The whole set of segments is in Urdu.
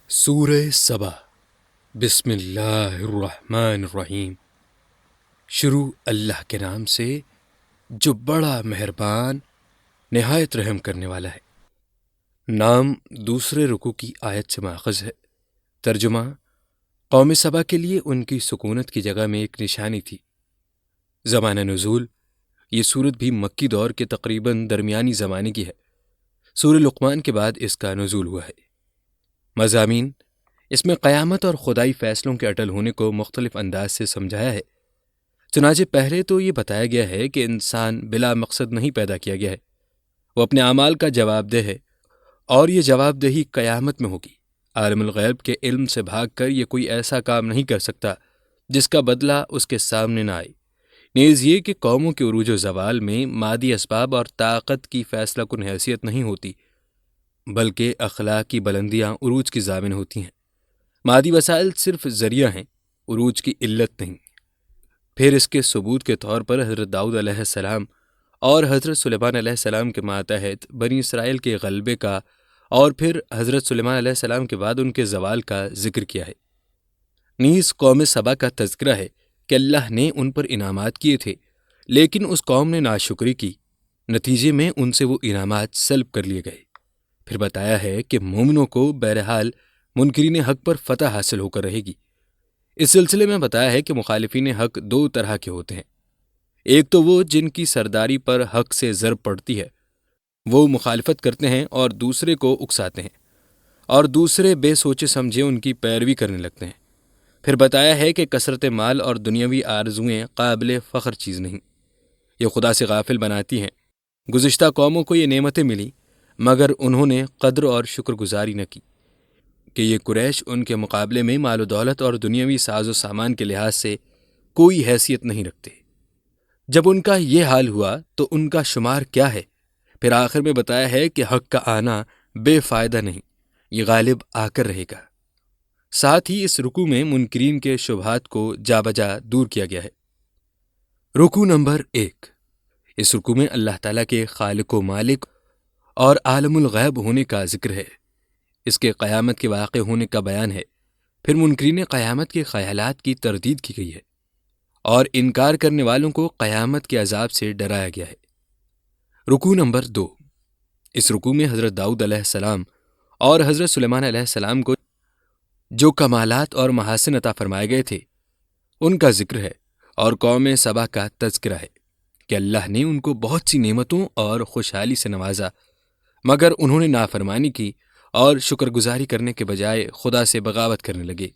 سورہ سبا بسم اللہ الرحمن الرحیم۔ شروع اللہ کے نام سے جو بڑا مہربان نہایت رحم کرنے والا ہے۔ نام دوسرے رکوع کی آیت سے ماخذ ہے۔ ترجمہ: قوم سبا کے لیے ان کی سکونت کی جگہ میں ایک نشانی تھی۔ زمانہ نزول: یہ سورت بھی مکی دور کے تقریباً درمیانی زمانے کی ہے۔ سورہ لقمان کے بعد اس کا نزول ہوا ہے۔ مضامین: اس میں قیامت اور خدائی فیصلوں کے اٹل ہونے کو مختلف انداز سے سمجھایا ہے۔ چنانچہ پہلے تو یہ بتایا گیا ہے کہ انسان بلا مقصد نہیں پیدا کیا گیا ہے، وہ اپنے اعمال کا جواب دہ ہے، اور یہ جواب دہی قیامت میں ہوگی۔ عالم الغیب کے علم سے بھاگ کر یہ کوئی ایسا کام نہیں کر سکتا جس کا بدلہ اس کے سامنے نہ آئے۔ نیز یہ کہ قوموں کے عروج و زوال میں مادی اسباب اور طاقت کی فیصلہ کن حیثیت نہیں ہوتی، بلکہ اخلاقی بلندیاں عروج کی ضامن ہوتی ہیں۔ مادی وسائل صرف ذریعہ ہیں، عروج کی علت نہیں۔ پھر اس کے ثبوت کے طور پر حضرت داؤد علیہ السلام اور حضرت سلیمان علیہ السلام کے ماتحت بنی اسرائیل کے غلبے کا اور پھر حضرت سلیمان علیہ السلام کے بعد ان کے زوال کا ذکر کیا ہے۔ نیز قوم سبا کا تذکرہ ہے کہ اللہ نے ان پر انعامات کیے تھے، لیکن اس قوم نے ناشکری کی، نتیجے میں ان سے وہ انعامات سلب کر لیے گئے۔ پھر بتایا ہے کہ مومنوں کو بہرحال منکرین حق پر فتح حاصل ہو کر رہے گی۔ اس سلسلے میں بتایا ہے کہ مخالفین حق دو طرح کے ہوتے ہیں۔ ایک تو وہ جن کی سرداری پر حق سے ضرب پڑتی ہے، وہ مخالفت کرتے ہیں اور دوسرے کو اکساتے ہیں، اور دوسرے بے سوچے سمجھے ان کی پیروی کرنے لگتے ہیں۔ پھر بتایا ہے کہ کثرت مال اور دنیاوی آرزوئیں قابل فخر چیز نہیں، یہ خدا سے غافل بناتی ہیں۔ گزشتہ قوموں کو یہ نعمتیں ملی مگر انہوں نے قدر اور شکر گزاری نہ کی کہ یہ قریش ان کے مقابلے میں مال و دولت اور دنیاوی ساز و سامان کے لحاظ سے کوئی حیثیت نہیں رکھتے۔ جب ان کا یہ حال ہوا تو ان کا شمار کیا ہے؟ پھر آخر میں بتایا ہے کہ حق کا آنا بے فائدہ نہیں، یہ غالب آ کر رہے گا۔ ساتھ ہی اس رکوع میں منکرین کے شبہات کو جا بجا دور کیا گیا ہے۔ رکوع نمبر 1۔ اس رکوع میں اللہ تعالیٰ کے خالق و مالک اور عالم الغیب ہونے کا ذکر ہے۔ اس کے قیامت کے واقع ہونے کا بیان ہے۔ پھر منکرین قیامت کے خیالات کی تردید کی گئی ہے اور انکار کرنے والوں کو قیامت کے عذاب سے ڈرایا گیا ہے۔ رکوع نمبر 2۔ اس رکوع میں حضرت داؤد علیہ السلام اور حضرت سلیمان علیہ السلام کو جو کمالات اور محاسن عطا فرمائے گئے تھے ان کا ذکر ہے، اور قوم سبا کا تذکرہ ہے کہ اللہ نے ان کو بہت سی نعمتوں اور خوشحالی سے نوازا، مگر انہوں نے نافرمانی کی اور شکر گزاری کرنے کے بجائے خدا سے بغاوت کرنے لگے۔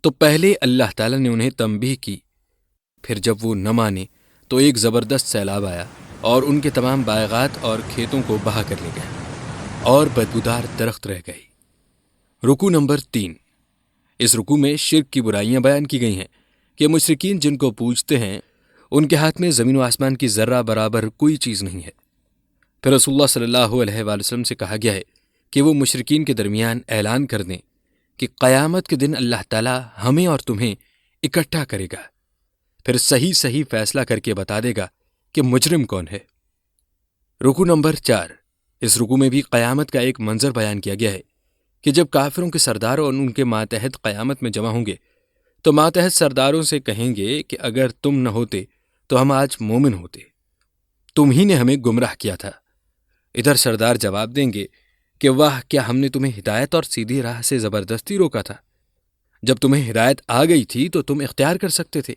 تو پہلے اللہ تعالیٰ نے انہیں تنبیہ کی، پھر جب وہ نہ مانے تو ایک زبردست سیلاب آیا اور ان کے تمام باغات اور کھیتوں کو بہا کر لے گیا اور بدبودار درخت رہ گئے۔ رکوع نمبر 3۔ اس رکوع میں شرک کی برائیاں بیان کی گئی ہیں کہ مشرکین جن کو پوجتے ہیں ان کے ہاتھ میں زمین و آسمان کی ذرہ برابر کوئی چیز نہیں ہے۔ پھر رسول اللہ صلی اللہ علیہ وآلہ وسلم سے کہا گیا ہے کہ وہ مشرکین کے درمیان اعلان کر دیں کہ قیامت کے دن اللہ تعالیٰ ہمیں اور تمہیں اکٹھا کرے گا، پھر صحیح فیصلہ کر کے بتا دے گا کہ مجرم کون ہے۔ رکوع نمبر 4۔ اس رکوع میں بھی قیامت کا ایک منظر بیان کیا گیا ہے کہ جب کافروں کے سردار اور ان کے ماتحت قیامت میں جمع ہوں گے تو ماتحت سرداروں سے کہیں گے کہ اگر تم نہ ہوتے تو ہم آج مومن ہوتے، تم ہی نے ہمیں گمراہ کیا تھا۔ ادھر سردار جواب دیں گے کہ واہ، کیا ہم نے تمہیں ہدایت اور سیدھی راہ سے زبردستی روکا تھا؟ جب تمہیں ہدایت آ گئی تھی تو تم اختیار کر سکتے تھے،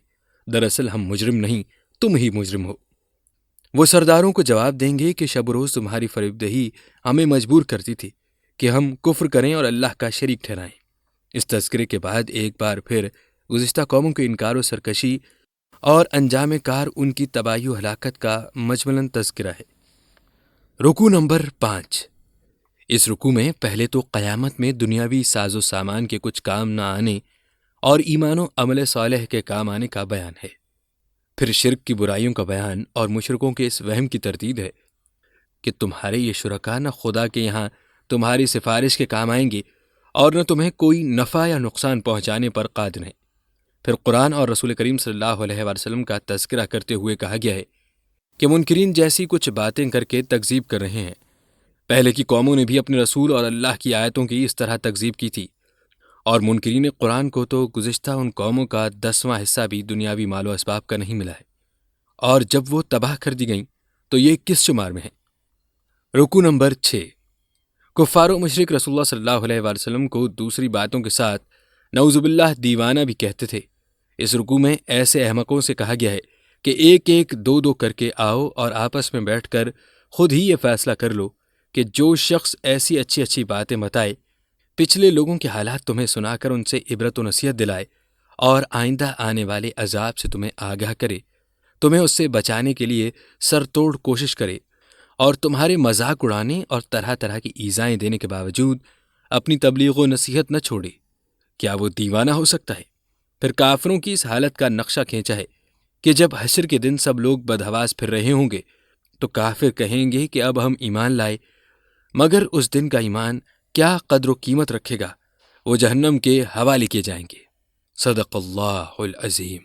دراصل ہم مجرم نہیں، تم ہی مجرم ہو۔ وہ سرداروں کو جواب دیں گے کہ شب و روز تمہاری فریب دہی ہمیں مجبور کرتی تھی کہ ہم کفر کریں اور اللہ کا شریک ٹھہرائیں۔ اس تذکرے کے بعد ایک بار پھر گزشتہ قوموں کے انکار و سرکشی اور انجام کار ان کی تباہی و ہلاکت کا مجملاً تذکرہ ہے۔ رکوع نمبر 5۔ اس رکوع میں پہلے تو قیامت میں دنیاوی ساز و سامان کے کچھ کام نہ آنے اور ایمان و عمل صالح کے کام آنے کا بیان ہے۔ پھر شرک کی برائیوں کا بیان اور مشرکوں کے اس وہم کی تردید ہے کہ تمہارے یہ شرکا نہ خدا کے یہاں تمہاری سفارش کے کام آئیں گے اور نہ تمہیں کوئی نفع یا نقصان پہنچانے پر قادر ہیں۔ پھر قرآن اور رسول کریم صلی اللہ علیہ وآلہ وسلم کا تذکرہ کرتے ہوئے کہا گیا ہے کہ منکرین جیسی کچھ باتیں کر کے تکذیب کر رہے ہیں۔ پہلے کی قوموں نے بھی اپنے رسول اور اللہ کی آیتوں کی اس طرح تکذیب کی تھی اور منکرین قرآن کو تو گزشتہ ان قوموں کا 10واں حصہ بھی دنیاوی مال و اسباب کا نہیں ملا ہے، اور جب وہ تباہ کر دی گئیں تو یہ کس شمار میں ہے؟ رکو نمبر 6، کفار و مشرک رسول اللہ صلی اللہ علیہ وآلہ وسلم کو دوسری باتوں کے ساتھ نعوذ باللہ دیوانہ بھی کہتے تھے۔ اس رکو میں ایسے احمقوں سے کہا گیا ہے کہ ایک ایک دو دو کر کے آؤ اور آپس میں بیٹھ کر خود ہی یہ فیصلہ کر لو کہ جو شخص ایسی اچھی اچھی باتیں بتائے، پچھلے لوگوں کے حالات تمہیں سنا کر ان سے عبرت و نصیحت دلائے اور آئندہ آنے والے عذاب سے تمہیں آگاہ کرے، تمہیں اس سے بچانے کے لیے سر توڑ کوشش کرے، اور تمہارے مذاق اڑانے اور طرح طرح کی ایذائیں دینے کے باوجود اپنی تبلیغ و نصیحت نہ چھوڑے، کیا وہ دیوانہ ہو سکتا ہے؟ پھر کافروں کی اس حالت کا نقشہ کھینچا ہے کہ جب حشر کے دن سب لوگ بدحواس پھر رہے ہوں گے تو کافر کہیں گے کہ اب ہم ایمان لائے، مگر اس دن کا ایمان کیا قدر و قیمت رکھے گا؟ وہ جہنم کے حوالے کیے جائیں گے۔ صدق اللہ العظیم۔